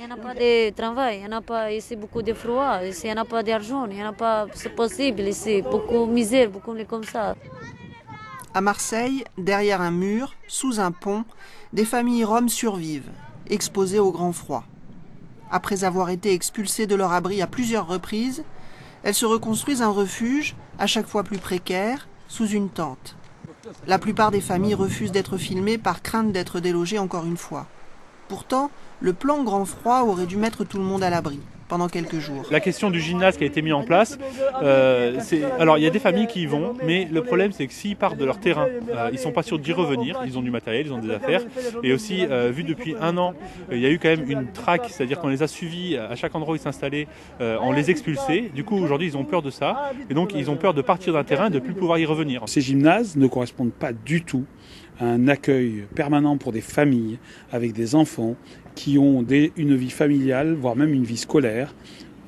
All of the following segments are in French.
Il n'y en a pas de travail, il n'y en a pas ici beaucoup de froid, ici il n'y en a pas d'argent, il n'y en a pas, c'est possible ici, beaucoup de misère, beaucoup de comme ça. À Marseille, derrière un mur, sous un pont, des familles roms survivent, exposées au grand froid. Après avoir été expulsées de leur abri à plusieurs reprises, elles se reconstruisent un refuge, à chaque fois plus précaire, sous une tente. La plupart des familles refusent d'être filmées par crainte d'être délogées encore une fois. Pourtant, le plan grand froid aurait dû mettre tout le monde à l'abri pendant quelques jours. La question du gymnase qui a été mis en place, alors il y a des familles qui y vont, mais le problème c'est que s'ils partent de leur terrain, ils ne sont pas sûrs d'y revenir, ils ont du matériel, ils ont des affaires. Et aussi, vu depuis un an, il y a eu quand même une traque, c'est-à-dire qu'on les a suivis à chaque endroit où ils s'installaient, on les expulsait. Du coup, aujourd'hui, ils ont peur de ça. Et donc, ils ont peur de partir d'un terrain et de ne plus pouvoir y revenir. Ces gymnases ne correspondent pas du tout à un accueil permanent pour des familles avec des enfants qui ont une vie familiale, voire même une vie scolaire.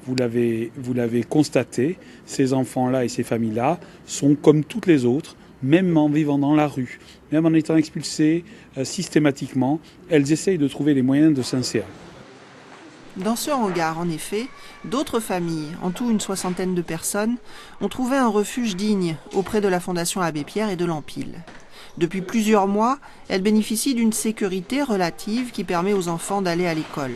Vous l'avez constaté, ces enfants-là et ces familles-là sont comme toutes les autres, même en vivant dans la rue, même en étant expulsés systématiquement, elles essayent de trouver les moyens de s'insérer. Dans ce hangar, en effet, d'autres familles, en tout une 60aine de personnes, ont trouvé un refuge digne auprès de la Fondation Abbé Pierre et de l'Empile. Depuis plusieurs mois, elles bénéficient d'une sécurité relative qui permet aux enfants d'aller à l'école.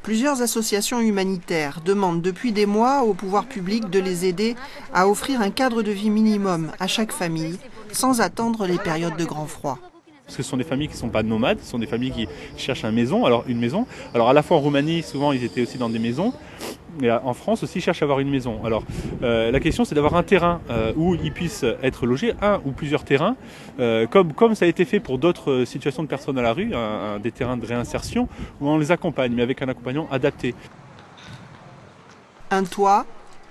Plusieurs associations humanitaires demandent depuis des mois au pouvoir public de les aider à offrir un cadre de vie minimum à chaque famille, sans attendre les périodes de grand froid. Parce que ce sont des familles qui ne sont pas nomades, ce sont des familles qui cherchent une maison. Alors à la fois en Roumanie, souvent ils étaient aussi dans des maisons, et en France aussi ils cherchent à avoir une maison. Alors la question c'est d'avoir un terrain où ils puissent être logés, un ou plusieurs terrains, comme ça a été fait pour d'autres situations de personnes à la rue, des terrains de réinsertion, où on les accompagne, mais avec un accompagnement adapté. Un toit,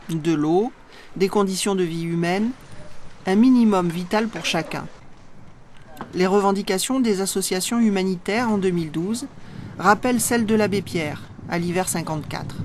de l'eau, des conditions de vie humaines, un minimum vital pour chacun. Les revendications des associations humanitaires en 2012 rappellent celles de l'Abbé Pierre, à l'hiver 54.